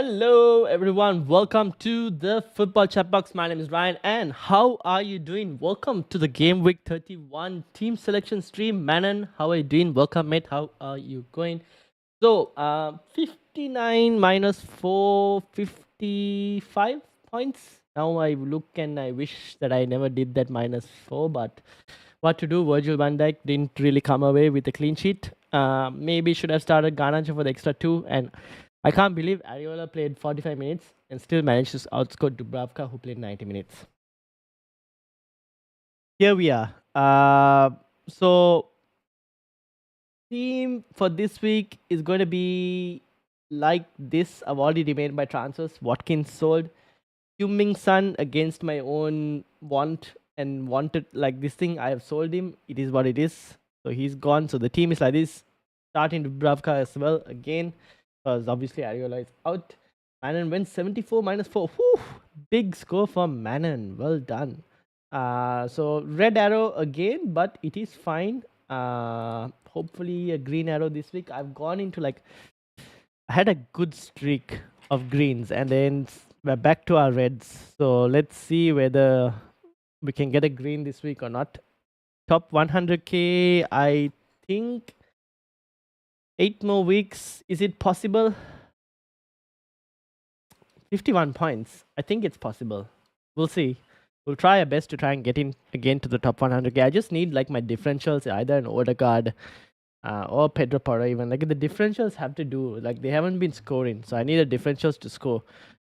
Hello, everyone. Welcome to the Football Chatbox. My name is Ryan, and how are you doing? Welcome to the Gameweek 31 team selection stream. Manon, how are you doing? Welcome, mate. How are you going? So, 59 minus 4, 55 points. Now I look and I wish that I never did that minus 4, but what to do? Virgil van Dijk didn't really come away with a clean sheet. Maybe should have started Garnacho for the extra 2, and I can't believe Ariola played 45 minutes and still managed to outscore Dubravka, who played 90 minutes. Here we are. So, team for this week is going to be like this. I've already remained by transfers. Watkins sold. Huming Sun against my own want and wanted like this thing. I have sold him. It is what it is. So he's gone. So the team is like this. Starting Dubravka as well again. Because obviously Ariola is out. Manon wins 74 minus 4. Whew, big score for Manon. Well done. So red arrow again, but it is fine. Hopefully a green arrow this week. I've gone into like I had a good streak of greens, and then we're back to our reds. So let's see whether we can get a green this week or not. Top 100k, I think 8 more weeks. Is it possible? 51 points. I think it's possible. We'll see. We'll try our best to try and get in again to the top 100k. I just need like my differentials, either an Odegaard or Pedro Porro even. Like the differentials have to do, like they haven't been scoring. So I need the differentials to score.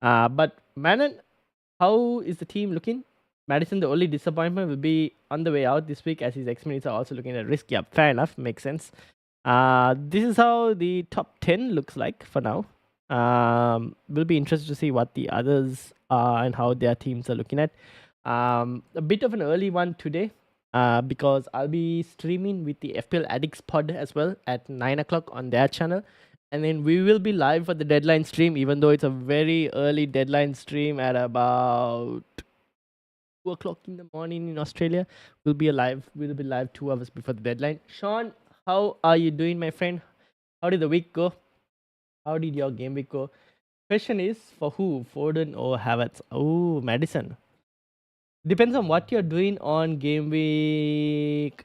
But Manon, how is the team looking? Madison, the only disappointment will be on the way out this week as his X-Minutes are also looking at risk. Yeah, fair enough. Makes sense. This is how the top 10 looks like for now. We'll be interested to see what the others are and how their teams are looking at. A bit of an early one today because I'll be streaming with the FPL Addicts pod as well at 9 o'clock on their channel. And then we will be live for the deadline stream, even though it's a very early deadline stream at about 2 o'clock in the morning in Australia. We'll be live 2 hours before the deadline. Sean, how are you doing, my friend? How did the week go? How did your game week go? Question is for who? Foden or Havertz? Oh, Madison. Depends on what you're doing on game week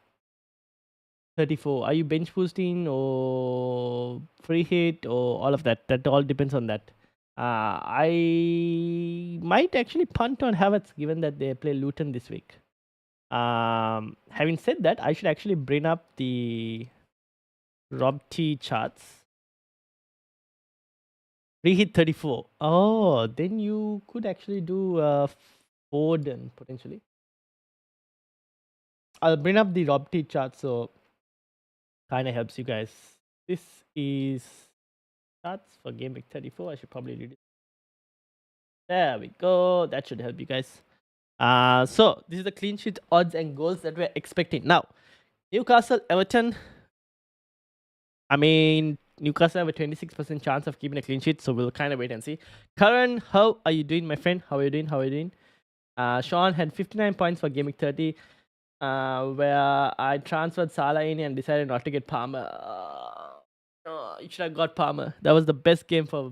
34. Are you bench boosting or free hit or all of that? That all depends on that. I might actually punt on Havertz given that they play Luton this week. Having said that, I should actually bring up the Rob T charts. Reheat 34. Oh, then you could actually do Foden potentially. I'll bring up the Rob T chart so kind of helps you guys. This is charts for game week 34. I should probably read it. There we go. That should help you guys. So this is the clean sheet odds and goals that we're expecting. Now, Newcastle, Everton. I mean, Newcastle have a 26% chance of keeping a clean sheet, so we'll kind of wait and see. Karan, how are you doing, my friend? How are you doing? Sean had 59 points for Game Week 30, where I transferred Salah in and decided not to get Palmer. You should have got Palmer. That was the best game for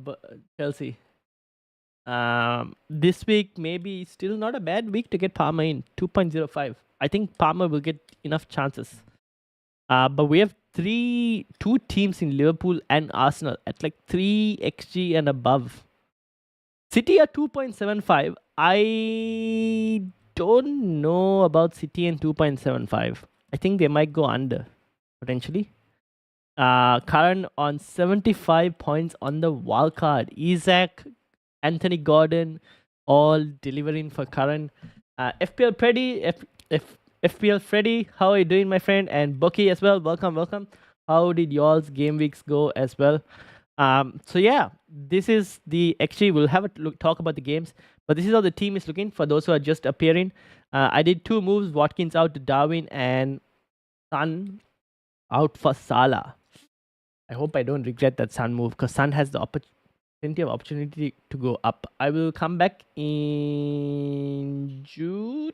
Chelsea. This week, maybe still not a bad week to get Palmer in. 2.05. I think Palmer will get enough chances. But we have two teams in Liverpool and Arsenal at like 3 xg and above. City at 2.75. I don't know about City and 2.75. I think they might go under potentially. Current on 75 points on the wild card. Isaac, Anthony Gordon, all delivering for Current. FPL Freddy, FPL Freddy, how are you doing, my friend? And Bucky as well. Welcome. How did y'all's game weeks go as well? So yeah, this is the actually we'll have a talk about the games, but this is how the team is looking for those who are just appearing. I did 2 moves: Watkins out to Darwin and Sun out for Salah. I hope I don't regret that Sun move because Sun has the plenty of opportunity to go up. I will come back in June.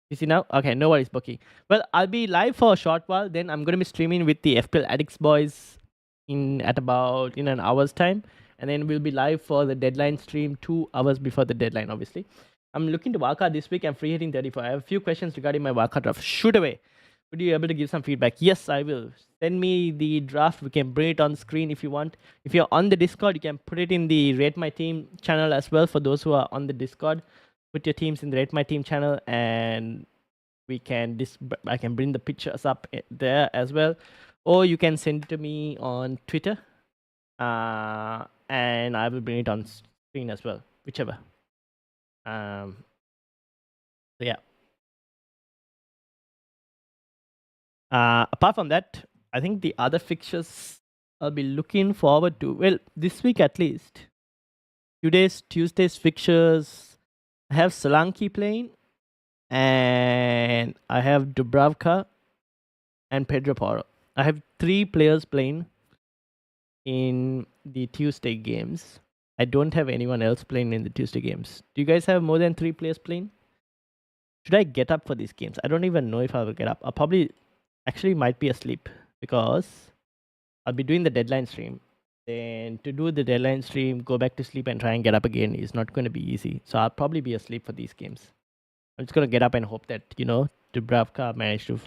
You see now? Okay, no worries, Bucky. Well, I'll be live for a short while. Then I'm going to be streaming with the FPL Addicts boys in at about in an hour's time, and then we'll be live for the deadline stream 2 hours before the deadline. Obviously, I'm looking to wildcard this week. I'm free hitting 34. I have a few questions regarding my wildcard draft. Shoot away. Would you be able to give some feedback? Yes, I will. Send me the draft. We can bring it on screen if you want. If you're on the Discord, you can put it in the Rate My Team channel as well. For those who are on the Discord, put your teams in the Rate My Team channel, and we can I can bring the pictures up there as well, or you can send it to me on Twitter, and I will bring it on screen as well, whichever. So yeah. Apart from that, I think the other fixtures I'll be looking forward to. Well, this week at least. Tuesday's fixtures. I have Solanke playing, and I have Dubravka and Pedro Porro. I have 3 players playing in the Tuesday games. I don't have anyone else playing in the Tuesday games. Do you guys have more than 3 players playing? Should I get up for these games? I don't even know if I will get up. I'll probably actually might be asleep because I'll be doing the deadline stream. Then to do the deadline stream, go back to sleep and try and get up again is not going to be easy. So I'll probably be asleep for these games. I'm just going to get up and hope that, Dubravka managed to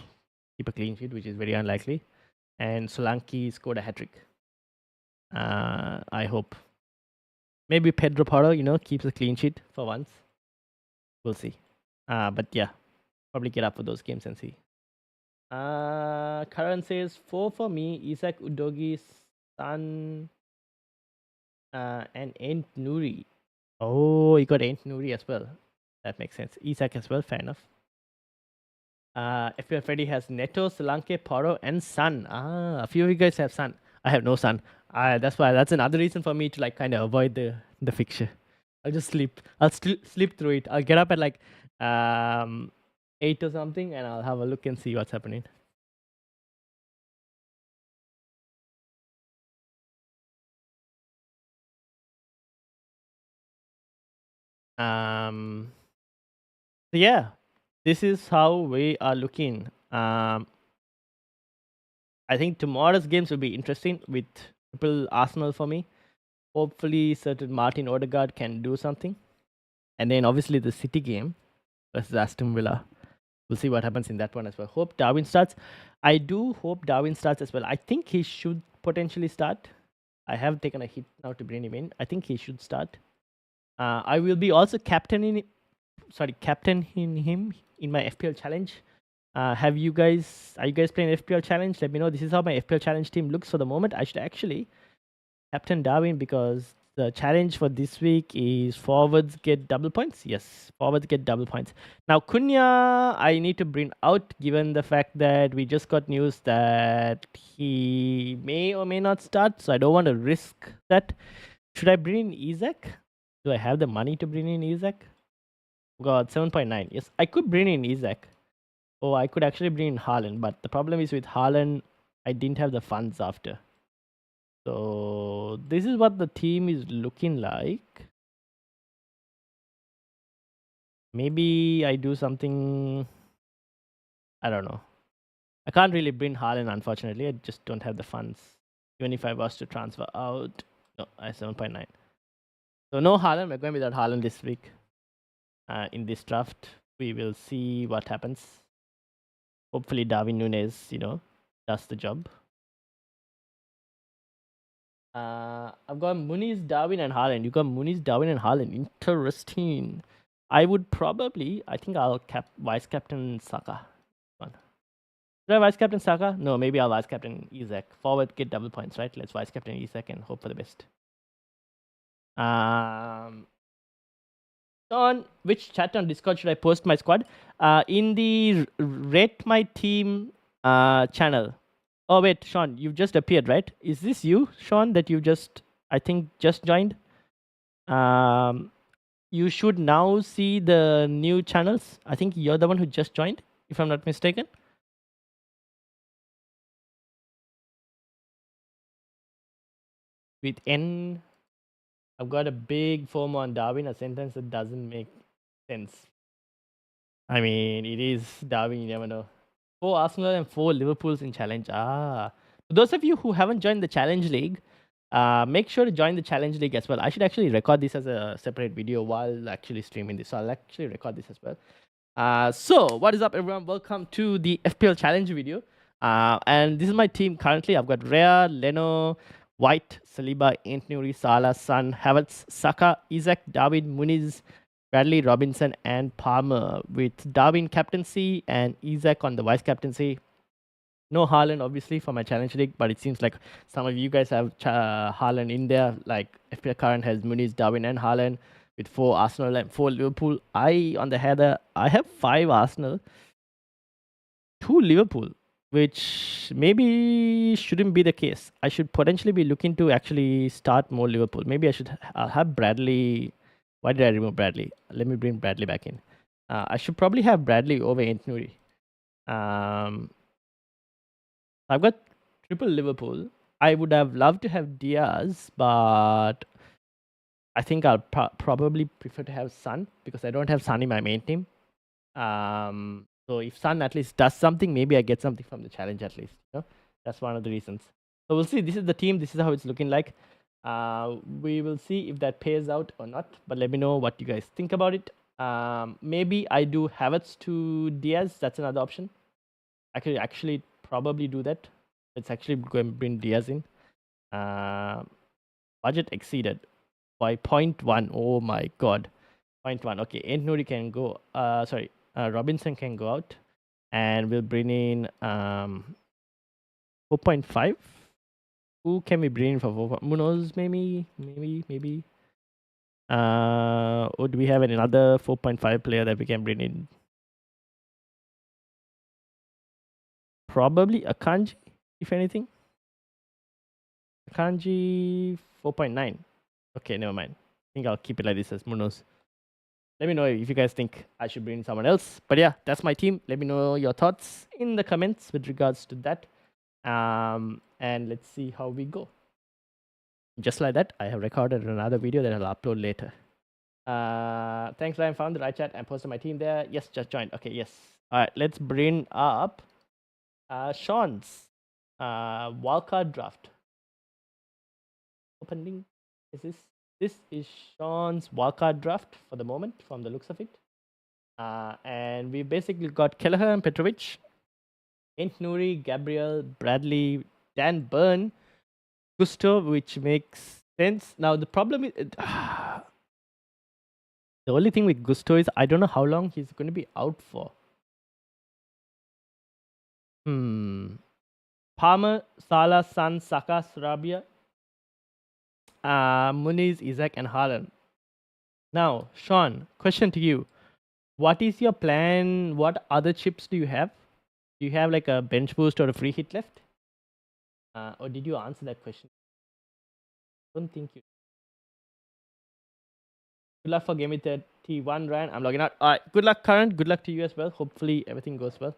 keep a clean sheet, which is very unlikely. And Solanke scored a hat-trick. I hope. Maybe Pedro Porro, keeps a clean sheet for once. We'll see. But yeah, probably get up for those games and see. Karan says 4 for me. Isaac Udogi, San, and Ent Nuri. Oh, you got Ent Nuri as well. That makes sense. Isaac as well. Fair enough. FPL Freddy has Neto, Solanke, Poro, and Sun. A few of you guys have Sun. I have no Sun. That's another reason for me to like kind of avoid the fixture. I'll just sleep. I'll sleep through it. I'll get up at like 8 or something, and I'll have a look and see what's happening. So yeah, this is how we are looking. I think tomorrow's games will be interesting with triple Arsenal for me. Hopefully, certain Martin Odegaard can do something. And then obviously the City game versus Aston Villa. We'll see what happens in that one as well. Hope Darwin starts. I do hope Darwin starts as well. I think he should potentially start. I have taken a hit now to bring him in. I think he should start. I will be also captaining him in my FPL challenge. Are you guys playing FPL challenge? Let me know. This is how my FPL challenge team looks for the moment. I should actually captain Darwin because the challenge for this week is forwards get double points. Yes, forwards get double points. Now Cunha, I need to bring out given the fact that we just got news that he may or may not start. So I don't want to risk that. Should I bring in Isaac? Do I have the money to bring in Isaac? God, 7.9. Yes, I could bring in Isaac. Oh, I could actually bring in Haaland, but the problem is with Haaland, I didn't have the funds after. So this is what the team is looking like. Maybe I do something. I don't know. I can't really bring Haaland, unfortunately. I just don't have the funds. Even if I was to transfer out. No, I have 7.9. So no Haaland. We're going without Haaland this week. In this draft, we will see what happens. Hopefully Darwin Núñez, does the job. I've got Muniz, Darwin, and Haaland. You got Muniz, Darwin, and Haaland. Interesting. I think I'll vice captain Saka. Should I vice captain Saka? No, maybe I'll vice captain Isaac. Forward get double points, right? Let's vice captain Isaac and hope for the best. On which chat on Discord should I post my squad? In the Rate My Team channel. Oh wait, Sean, you've just appeared, right? Is this you, Sean, that you just joined? You should now see the new channels. I think you're the one who just joined, if I'm not mistaken. With N, I've got a big FOMO on Darwin, a sentence that doesn't make sense. I mean, it is Darwin, you never know. 4 Arsenal and 4 Liverpools in challenge. For those of you who haven't joined the challenge league, make sure to join the challenge league as well. I should actually record this as a separate video while actually streaming this. So I'll actually record this as well. So what is up, everyone? Welcome to the FPL challenge video. And this is my team currently. I've got Rhea, Leno, White, Saliba, Anthony, Salah, Son, Havertz, Saka, Isaac, Darwin, Muniz, Bradley, Robinson, and Palmer, with Darwin captaincy and Isaac on the vice captaincy. No Haaland, obviously, for my challenge league, but it seems like some of you guys have Haaland in there. Like FPL current has Muniz, Darwin, and Haaland with 4 Arsenal and 4 Liverpool. On the header, I have 5 Arsenal, 2 Liverpool, which maybe shouldn't be the case. I should potentially be looking to actually start more Liverpool. Maybe I'll have Bradley. Why did I remove Bradley? Let me bring Bradley back in. I should probably have Bradley over Anthony. I've got triple Liverpool. I would have loved to have Diaz, but I think I'll probably prefer to have Son because I don't have Son in my main team. So if Son at least does something, maybe I get something from the challenge at least. You know? That's one of the reasons. So we'll see. This is the team. This is how it's looking like. We will see if that pays out or not. But let me know what you guys think about it. Maybe I do Havertz to Diaz. That's another option. I could actually probably do that. Let's actually go and bring Diaz in. Budget exceeded by 0.1. Oh my god. 0.1. Okay, Nuri can go. Robinson can go out. And we'll bring in 4.5. Who can we bring in for 4? Munoz, maybe. Or do we have another 4.5 player that we can bring in? Probably Akanji, if anything. Akanji 4.9. Okay, never mind. I think I'll keep it like this as Munoz. Let me know if you guys think I should bring in someone else. But yeah, that's my team. Let me know your thoughts in the comments with regards to that. And let's see how we go. Just like that, I have recorded another video that I'll upload later. Thanks, Ryan. Found the right chat and posted my team there. Yes, just joined. Okay, yes. All right, let's bring up Sean's wildcard draft. Opening. This is Sean's wildcard draft for the moment, from the looks of it. And we basically got Kelleher and Petrovic, Nuri, Gabriel, Bradley, Dan Burn, Gusto, which makes sense. Now the problem is the only thing with Gusto is I don't know how long he's going to be out for. Palmer, Salah, Son, Saka, Sarabia, Muniz, Isaac, and Haaland. Now, Sean, question to you. What is your plan? What other chips do you have? Do you have like a bench boost or a free hit left? Or did you answer that question? I don't think you. Good luck for Gameweek 31, Ryan. I'm logging out. All right. Good luck, Current. Good luck to you as well. Hopefully everything goes well.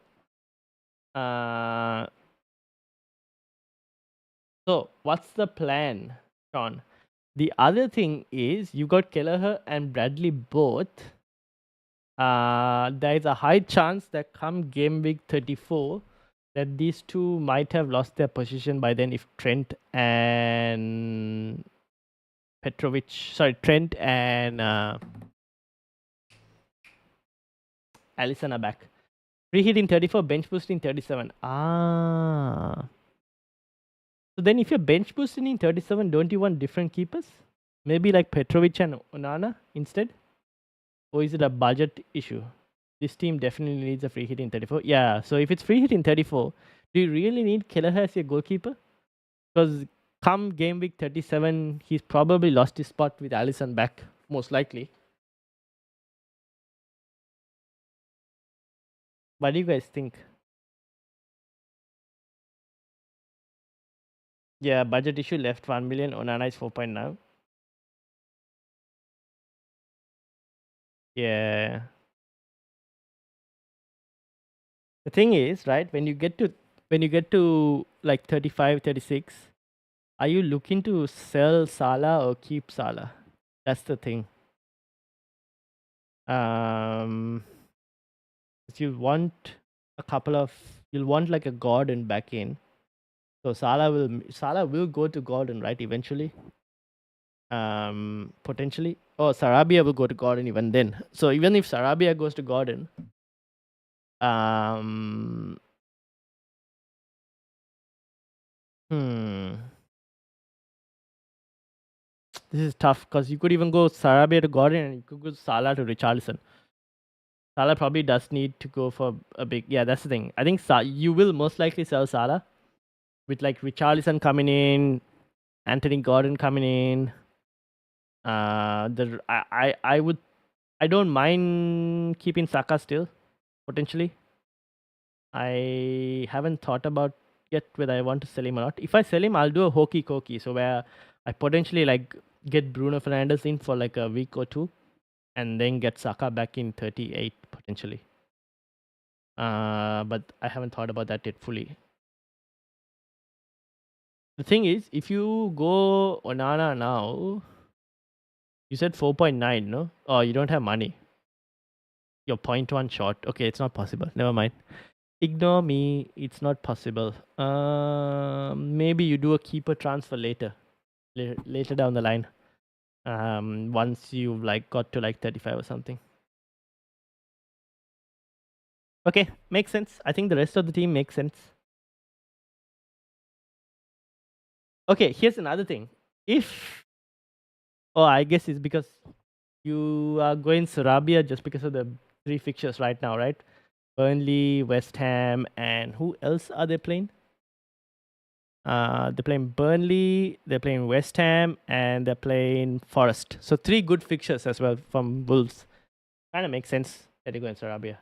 So what's the plan, Sean? The other thing is you got Kelleher and Bradley both. There is a high chance that come game week 34 that these two might have lost their position by then if Trent and Trent and Allison are back. Free hit in 34, bench boost in 37. So then if you're bench boosting in 37, don't you want different keepers? Maybe like Petrovic and Onana instead? Or is it a budget issue? This team definitely needs a free hit in 34. Yeah, so if it's free hit in 34, do you really need Kelleher as your goalkeeper? Because come game week 37, he's probably lost his spot with Allison back, most likely. What do you guys think? Yeah, budget issue left 1 million. Onana is 4.9. Yeah. The thing is, right, when you get to like 35, 36, are you looking to sell Salah or keep Salah? That's the thing. You'll want like a Gordon back in. So Salah will go to Gordon, right? Eventually, potentially. Oh, Sarabia will go to Gordon even then. So even if Sarabia goes to Gordon, um, hmm, this is tough because you could even go Sarabia to Gordon and you could go Salah to Richarlison. Salah probably does need to go for a big. Yeah, that's the thing. I think you will most likely sell Salah with like Richarlison coming in, Anthony Gordon coming in. I don't mind keeping Saka still potentially. I haven't thought about yet whether I want to sell him or not. If I sell him, I'll do a hokey cokey. So where I potentially like get Bruno Fernandes in for like a week or two, and then get Saka back in 38 potentially. But I haven't thought about that yet fully. The thing is, if you go Onana now, you said 4.9, no? Oh, you don't have money. You're 0.1 short. Okay, it's not possible. Never mind. Ignore me. It's not possible. Maybe you do a keeper transfer later down the line. Once you've like got to like 35 or something. Okay, makes sense. I think the rest of the team makes sense. Okay, here's another thing. I guess it's because you are going Sarabia just because of the 3 fixtures right now, right? Burnley, West Ham, and who else are they playing? They're playing Burnley, they're playing West Ham, and they're playing Forest. So 3 good fixtures as well from Wolves. Kind of makes sense that they go in Sarabia,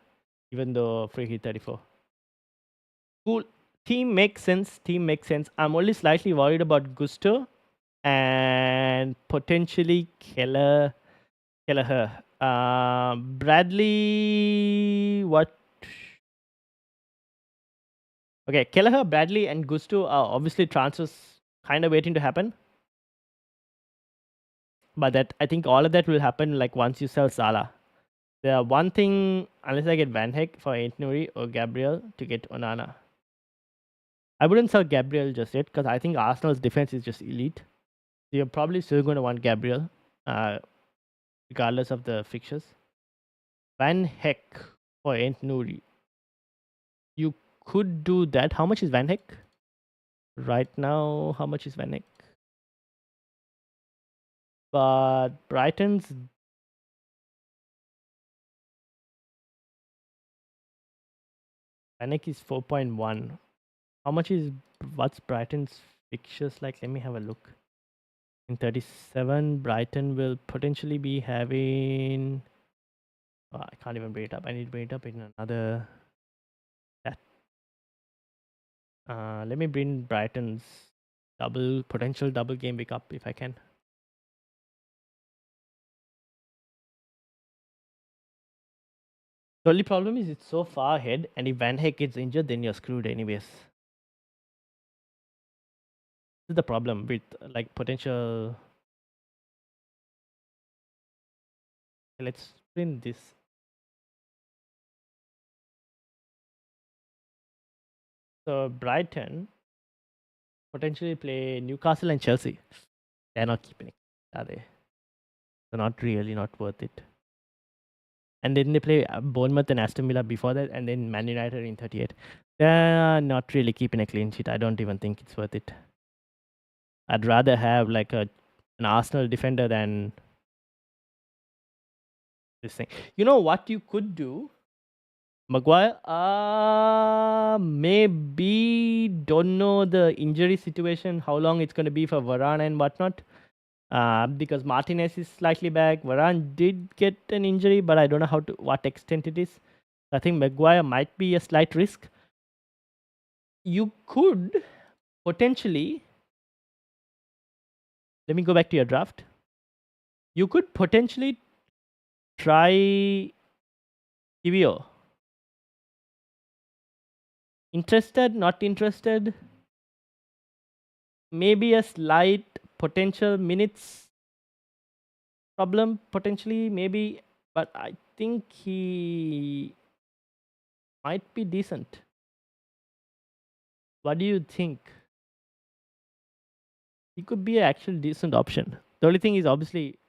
even though free hit 34. Cool. Team makes sense. I'm only slightly worried about Gusto and potentially Kelleher. Bradley, what? Okay, Kelleher, Bradley, and Gusto are obviously transfers kind of waiting to happen. But that I think all of that will happen like once you sell Salah. The one thing, unless I get Van Heck for Ait Nouri or Gabriel to get Onana. I wouldn't sell Gabriel just yet because I think Arsenal's defense is just elite. So you're probably still going to want Gabriel, regardless of the fixtures. Van Heck for Ait Nouri. You could do that. How much is Van Heck? Right now, how much is Van Heck? But Brighton's Van Heck is 4.1. How much is what's Brighton's fixtures like? Let me have a look. In 37, Brighton will potentially be having. Oh, I can't even bring it up. I need to bring it up in another chat. Let me bring Brighton's potential double game week up if I can. The only problem is it's so far ahead, and if Van Heck gets injured, then you're screwed anyways. This is the problem with like potential. Let's print this. So Brighton potentially play Newcastle and Chelsea. They're not keeping it, are they? They're not worth it. And then they play Bournemouth and Aston Villa before that, and then Man United in 38. They're not really keeping a clean sheet. I don't even think it's worth it. I'd rather have like an Arsenal defender than this thing. You know what you could do? Maguire, maybe don't know the injury situation, how long it's going to be for Varane and whatnot. Because Martinez is slightly back. Varane did get an injury, but I don't know what extent it is. I think Maguire might be a slight risk. You could potentially. Let me go back to your draft. You could potentially try Kivio. Interested, not interested? Maybe a slight potential minutes problem, potentially, maybe. But I think he might be decent. What do you think? he could be an actual decent option. The only thing is obviously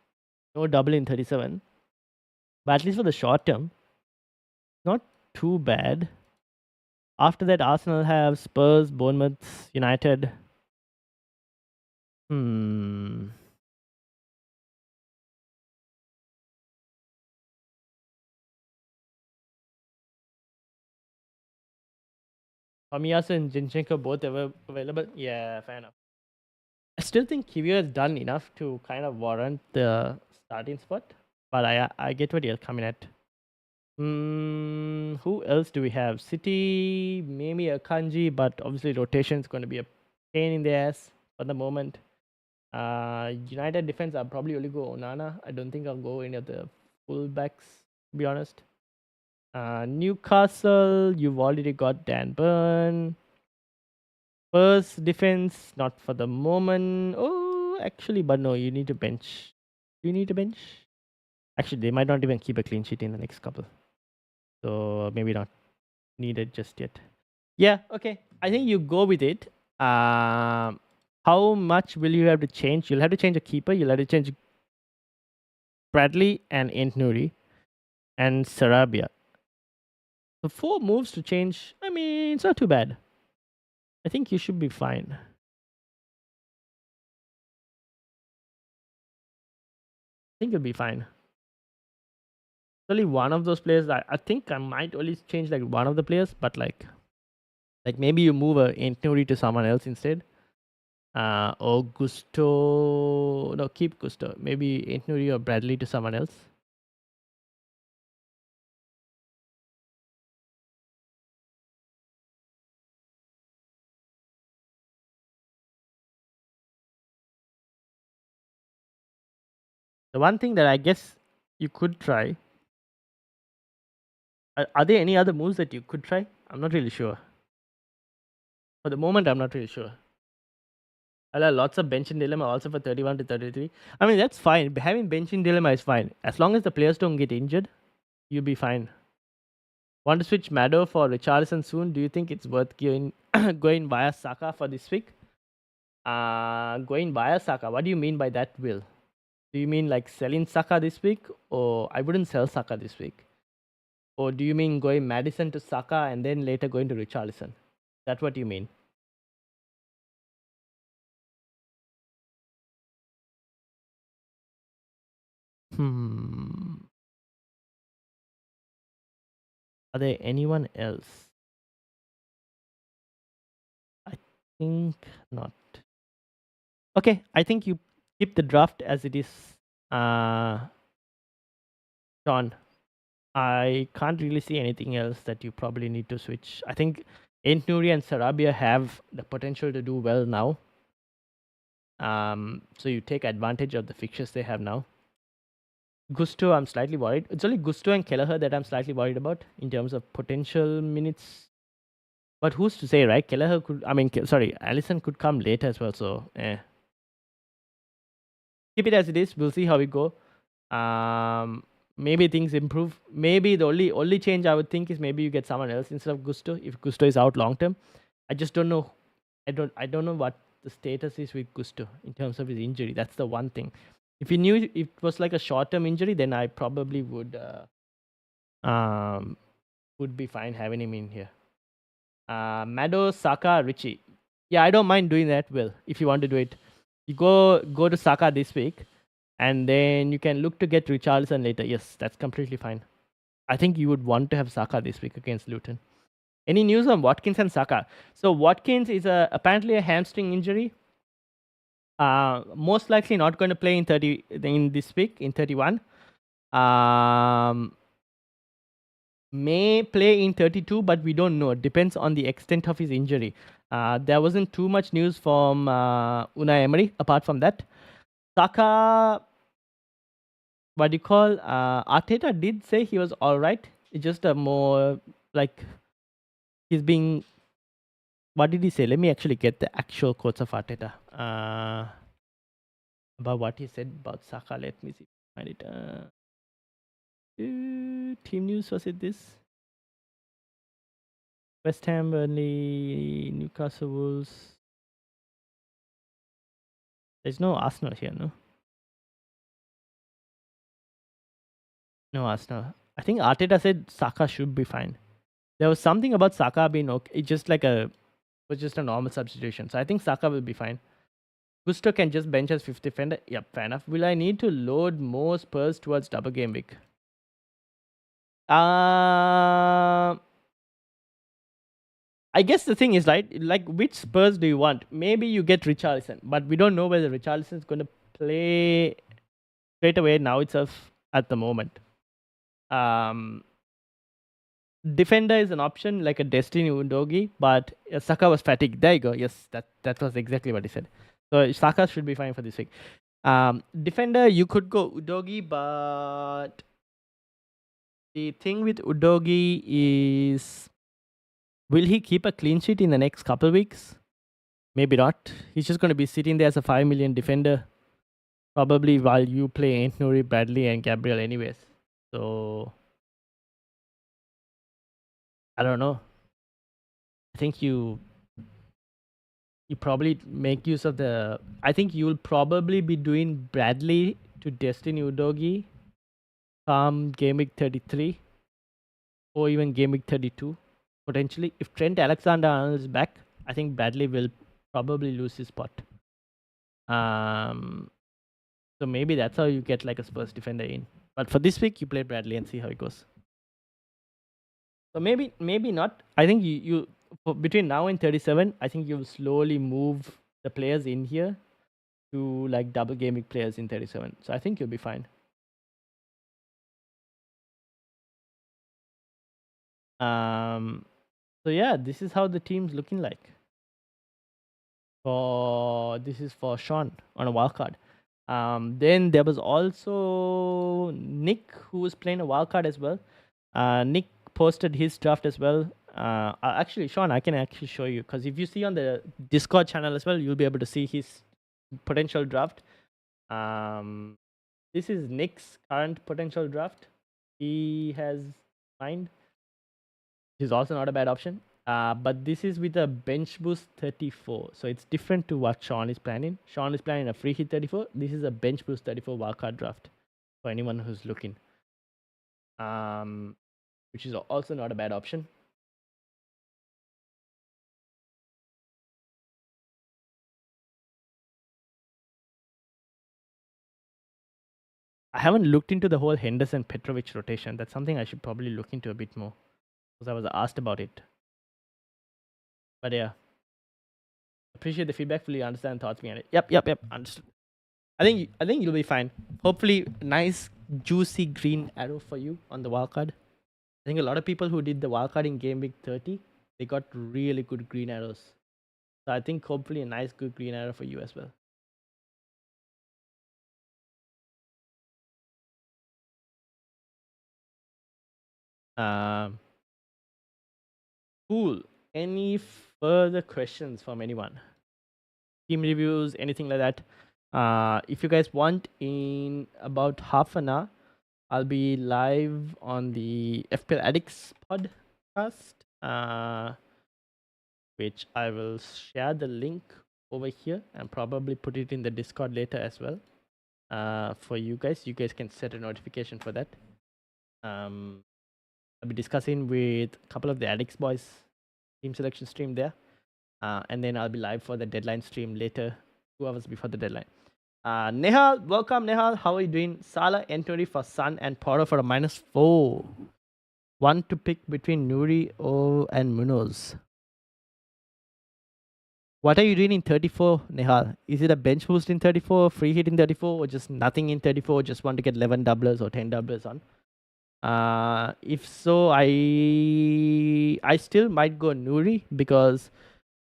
no double in 37, but at least for the short term, not too bad. After that, Arsenal have Spurs, Bournemouth, United. Hmm. Tomiyasu and Zinchenko both available. Yeah, fair enough. I still think Kiwior has done enough to kind of warrant the starting spot, but I get what you're coming at. Who else do we have? City, maybe a Kanji, but obviously rotation is going to be a pain in the ass for the moment. United defense, I'll probably only go Onana. I don't think I'll go any of the fullbacks, to be honest. Newcastle, you've already got Dan Burn. First defense, not for the moment. Oh, actually, but no, you need to bench. Do you need to bench? Actually, they might not even keep a clean sheet in the next couple. So maybe not needed just yet. Yeah, okay. I think you go with it. How much will you have to change? You'll have to change a keeper. You'll have to change Bradley and Nuri and Sarabia. So 4 moves to change. I mean, it's not too bad. I think you should be fine. I think you'll be fine. Only one of those players. I think I might only change like one of the players, but like maybe you move a Nuri to someone else instead. Or Gusto. No, keep Gusto. Maybe Nuri or Bradley to someone else. The one thing that I guess you could try. Are there any other moves that you could try? I'm not really sure. For the moment, I'm not really sure. I'll have lots of bench in dilemma also for 31 to 33. I mean, that's fine. Having bench in dilemma is fine. As long as the players don't get injured, you'll be fine. Want to switch Maddo for Richarlison soon? Do you think it's worth going going via Saka for this week? Going via Saka. What do you mean by that, Will? Do you mean like selling Saka this week? Or I wouldn't sell Saka this week. Or do you mean going Madison to Saka and then later going to Richarlison? That's what you mean. Hmm. Are there anyone else? I think not. Okay, I think you keep the draft as it is. Sean, I can't really see anything else that you probably need to switch. I think Nuri and Sarabia have the potential to do well now. So you take advantage of the fixtures they have now. Gusto, I'm slightly worried. It's only Gusto and Kelleher that I'm slightly worried about in terms of potential minutes. But who's to say, right? Kelleher could, I mean, sorry, Allison could come later as well. So, keep it as it is. We'll see how we go. Maybe things improve. Maybe the only change I would think is maybe you get someone else instead of Gusto if Gusto is out long term. I just don't know. I don't know what the status is with Gusto in terms of his injury. That's the one thing. If he knew it was like a short term injury, then I probably would be fine having him in here. Mado, Saka, Richie. Yeah, I don't mind doing that, Will, if you want to do it. You go to Saka this week, and then you can look to get Richarlison later. Yes, that's completely fine. I think you would want to have Saka this week against Luton. Any news on Watkins and Saka? So Watkins is apparently a hamstring injury. Most likely not going to play in this week in 31. May play in 32, but we don't know. It depends on the extent of his injury. There wasn't too much news from Unai Emery apart from that. Saka, what do you call? Arteta did say he was all right. It's just a more like he's being. What did he say? Let me actually get the actual quotes of Arteta about what he said about Saka. Let me see. Find it. Team news, was it this? West Ham, Burnley, Newcastle Wolves. There's no Arsenal here, no? No Arsenal. I think Arteta said Saka should be fine. There was something about Saka being okay. It's just like was just a normal substitution. So I think Saka will be fine. Gusto can just bench as fifth defender. Yep, fair enough. Will I need to load more Spurs towards double game week? I guess the thing is, right, like which Spurs do you want? Maybe you get Richarlison, but we don't know whether Richarlison is going to play straight away now itself at the moment. Defender is an option like a Destiny Undogi, but Saka was fatigued. There you go. Yes, that was exactly what he said. So Saka should be fine for this week. Defender, you could go Udogi, but the thing with Udogi is, will he keep a clean sheet in the next couple weeks? Maybe not. He's just going to be sitting there as a 5 million defender, probably while you play Ant Nuri, Bradley, and Gabriel, anyways. So I don't know. I think you probably make use of the. I think you'll probably be doing Bradley to Destiny Udogi come game week 33 or even game week 32 potentially. If Trent Alexander-Arnold is back, I think Bradley will probably lose his spot. So maybe that's how you get like a Spurs defender in. But for this week, you play Bradley and see how it goes. So maybe not. I think you between now and 37, I think you'll slowly move the players in here to like double game week players in 37. So I think you'll be fine. So yeah, this is how the team's looking like. This is for Sean on a wildcard. Then there was also Nick who was playing a wildcard as well. Nick posted his draft as well. Actually, Sean, I can actually show you because if you see on the Discord channel as well, you'll be able to see his potential draft. This is Nick's current potential draft. He has signed. Which is also not a bad option. But this is with a bench boost 34. So it's different to what Sean is planning. Sean is planning a free hit 34. This is a bench boost 34 wildcard draft for anyone who's looking. Which is also not a bad option. I haven't looked into the whole Henderson Petrovic rotation. That's something I should probably look into a bit more because I was asked about it. But yeah, appreciate the feedback. Fully understand thoughts behind it. Yep. Understood. I think you'll be fine. Hopefully, nice juicy green arrow for you on the wildcard. I think a lot of people who did the wildcard in game week 30, they got really good green arrows. So I think hopefully a nice good green arrow for you as well. Cool. Any further questions from anyone? Team reviews, anything like that? If you guys want, in about half an hour, I'll be live on the FPL Addicts podcast, which I will share the link over here and probably put it in the Discord later as well. For you guys can set a notification for that. I'll be discussing with a couple of the Addicts boys team selection stream there, and then I'll be live for the deadline stream later, 2 hours before the deadline. Nehal, welcome Nehal. How are you doing? Salah N20 for Sun and Porter for a -4. One to pick between Nuri and Munoz. What are you doing in 34, Nehal? Is it a bench boost in 34, free hit in 34, or just nothing in 34? Just want to get 11 doublers or 10 doublers on? If so, I still might go Nuri because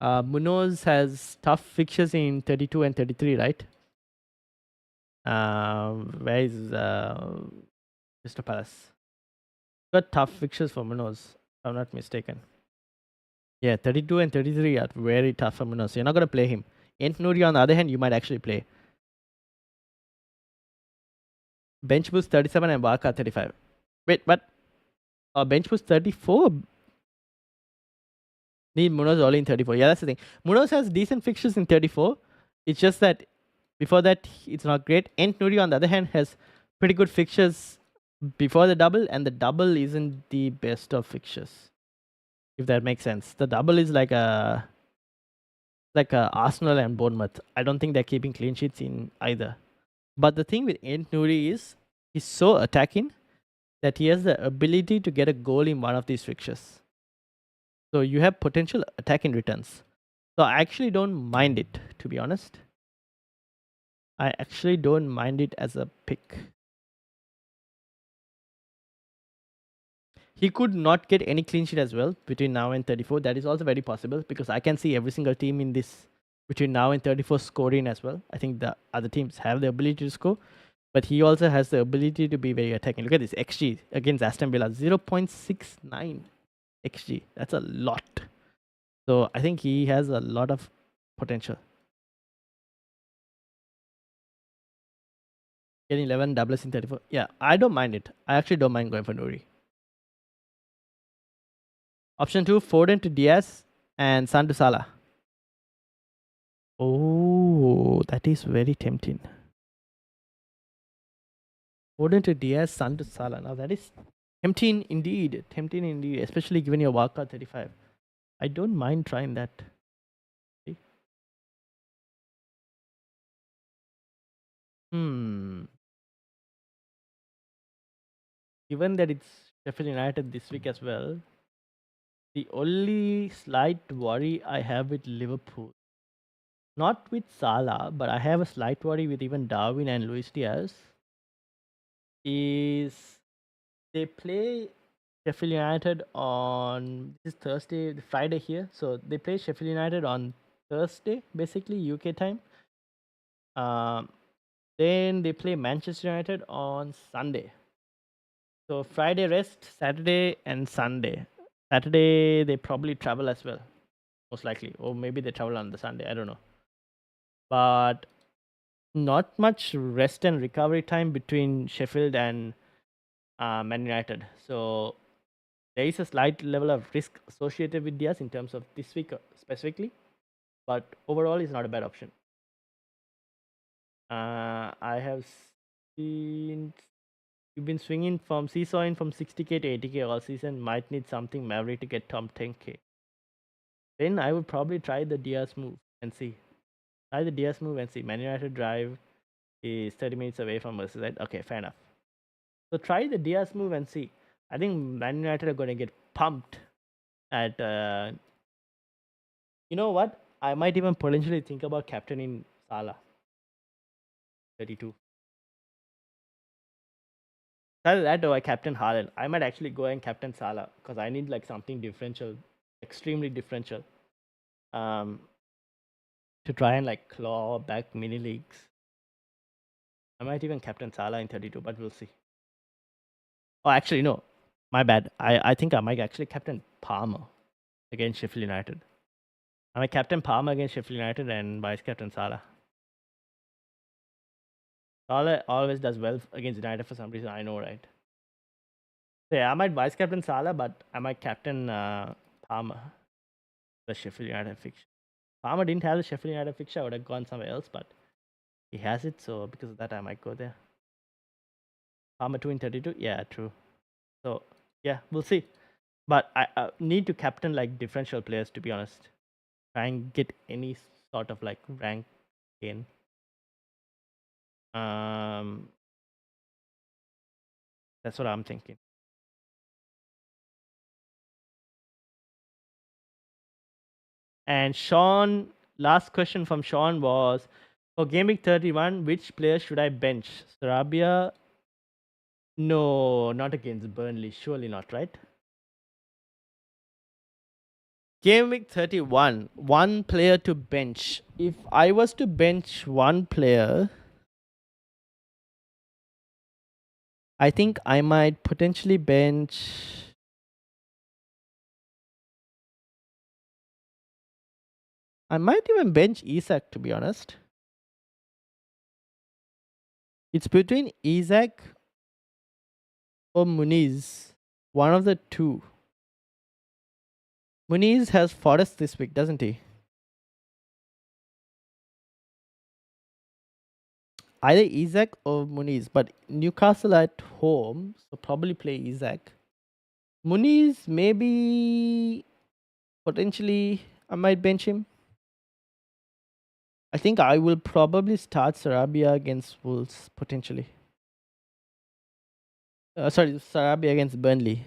Munoz has tough fixtures in 32 and 33, right? Where is Crystal Palace? Got tough fixtures for Munoz, if I'm not mistaken. Yeah, 32 and 33 are very tough for Munoz. You're not going to play him. Ent Nuri, on the other hand, you might actually play. Bench boost 37 and Barca 35. Wait, what? Bench boost 34? Need Munoz only in 34. Yeah, that's the thing. Munoz has decent fixtures in 34. It's just that Before that, it's not great. Ent Nuri, on the other hand, has pretty good fixtures before the double, and the double isn't the best of fixtures, if that makes sense. The double is like a Arsenal and Bournemouth. I don't think they're keeping clean sheets in either. But the thing with Ent Nuri is he's so attacking that he has the ability to get a goal in one of these fixtures. So you have potential attacking returns. So I actually don't mind it, to be honest. I actually don't mind it as a pick. He could not get any clean sheet as well between now and 34. That is also very possible because I can see every single team in this between now and 34 scoring as well. I think the other teams have the ability to score, but he also has the ability to be very attacking. Look at this XG against Aston Villa, 0.69 XG. That's a lot. So I think he has a lot of potential. Getting 11 doubles in 34. Yeah, I don't mind it. I actually don't mind going for Nuri. Option 2, Foden to Diaz and Son to Salah. Oh, that is very tempting. Foden to Diaz, Son to Salah. Now that is tempting indeed. Tempting indeed, especially given your wildcard 35. I don't mind trying that. See? Given that it's Sheffield United this week as well, the only slight worry I have with Liverpool, not with Salah, but I have a slight worry with even Darwin and Luis Diaz, is they play Sheffield United on this is Thursday, Friday here. So they play Sheffield United on Thursday, basically UK time. Then they play Manchester United on Sunday. So Friday rest, Saturday and Sunday. Saturday they probably travel as well, most likely, or maybe they travel on the Sunday. I don't know, but not much rest and recovery time between Sheffield and Man United. So there is a slight level of risk associated with Diaz in terms of this week specifically, but overall, it's not a bad option. I have seen you've been swinging from seesawing from 60k to 80k all season. Might need something maverick to get Tom 10k. Then I would probably try the Diaz move and see. Try the Diaz move and see. Man United drive is 30 minutes away from Merseyside. Okay, fair enough. So try the Diaz move and see. I think Man United are going to get pumped at. You know what? I might even potentially think about captaining Salah. 32. Either that or I captain Haaland. I might actually go and captain Salah because I need like something differential, extremely differential, um, to try and like claw back mini leagues. I might even captain Salah in 32, but we'll see. Oh, actually, no. My bad. I think I might actually captain Palmer against Sheffield United. I might captain Palmer against Sheffield United and vice captain Salah. Salah always does well against United for some reason. I know, right? So yeah, I might vice captain Salah, but I might captain Palmer, the Sheffield United fixture. Palmer didn't have the Sheffield United fixture. I would have gone somewhere else, but he has it. So because of that, I might go there. Palmer 2 in 32. Yeah, true. So yeah, we'll see. But I need to captain like differential players, to be honest. Try and get any sort of like rank in. That's what I'm thinking. And Sean, last question from Sean was, for Gameweek 31, which player should I bench? Sarabia? No, not against Burnley. Surely not, right? Gameweek 31, one player to bench. If I was to bench one player, I think I might potentially bench. I might even bench Isak, to be honest. It's between Isak or Muniz. One of the two. Muniz has Forest this week, doesn't he? either Isaac or Muniz, but Newcastle at home, so probably play Isaac. Muniz, maybe potentially I might bench him. I think I will probably start Sarabia against Wolves potentially. Sorry, Sarabia against Burnley.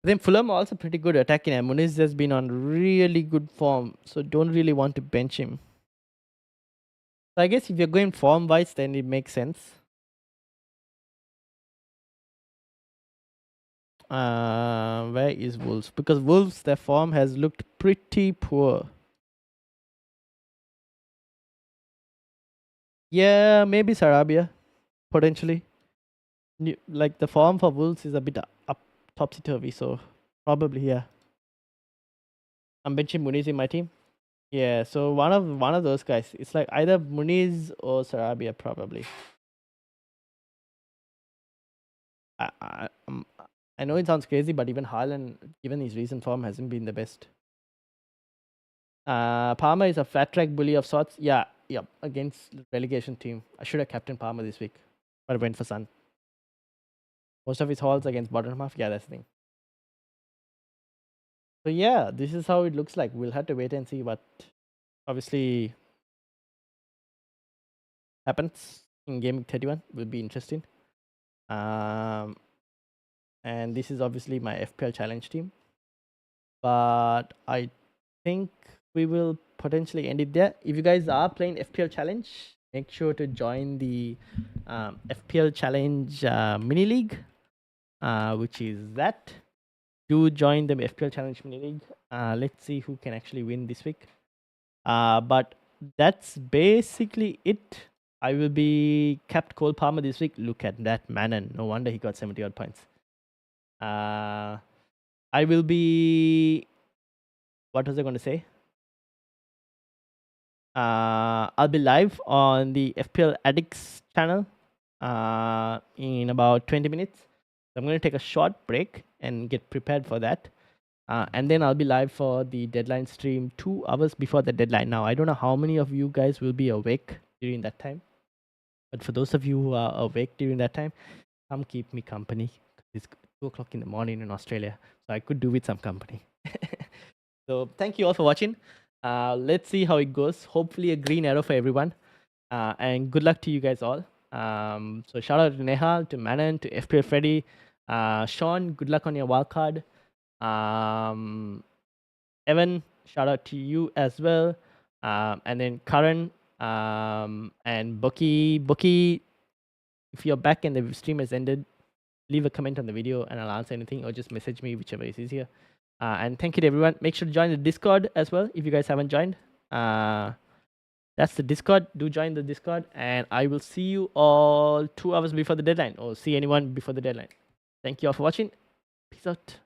I think Fulham are also pretty good attacking, and Muniz has been on really good form, so don't really want to bench him. So I guess if you're going form wise, then it makes sense. Where is Wolves? Because Wolves, their form has looked pretty poor. Yeah, maybe Sarabia, potentially. Like the form for Wolves is a bit up topsy turvy, so probably yeah. I'm benching Muniz in my team. Yeah, so one of those guys. It's like either Muniz or Sarabia probably. I know it sounds crazy, but even Haaland, given his recent form, hasn't been the best. Palmer is a flat track bully of sorts. Yeah, against the relegation team. I should have captained Palmer this week, but I went for Son. Most of his hauls against bottom half. Yeah, that's the thing. So yeah, this is how it looks like. We'll have to wait and see what obviously happens in Gameweek 31. Will be interesting. And this is obviously my FPL challenge team. But I think we will potentially end it there. If you guys are playing FPL challenge, make sure to join the FPL challenge mini league, which is that. Do join the FPL challenge mini league. Let's see who can actually win this week. But that's basically it. I will be capped Cole Palmer this week. Look at that, Manon. No wonder he got 70 odd points. I will be. What was I going to say? I'll be live on the FPL Addicts channel in about 20 minutes. So I'm going to take a short break and get prepared for that. And then I'll be live for the deadline stream 2 hours before the deadline. Now, I don't know how many of you guys will be awake during that time. But for those of you who are awake during that time, come keep me company. It's 2 o'clock in the morning in Australia. So I could do with some company. So thank you all for watching. Let's see how it goes. Hopefully a green arrow for everyone. And good luck to you guys all. So shout out to Nehal, to Manan, to FPL Freddy. Sean, good luck on your wildcard. Evan, shout out to you as well. And then Karan and Bucky, if you're back and the stream has ended, leave a comment on the video and I'll answer anything or just message me, whichever is easier. And thank you to everyone. Make sure to join the Discord as well if you guys haven't joined. That's the Discord. Do join the Discord. And I will see you all 2 hours before the deadline or see anyone before the deadline. Thank you all for watching. Peace out.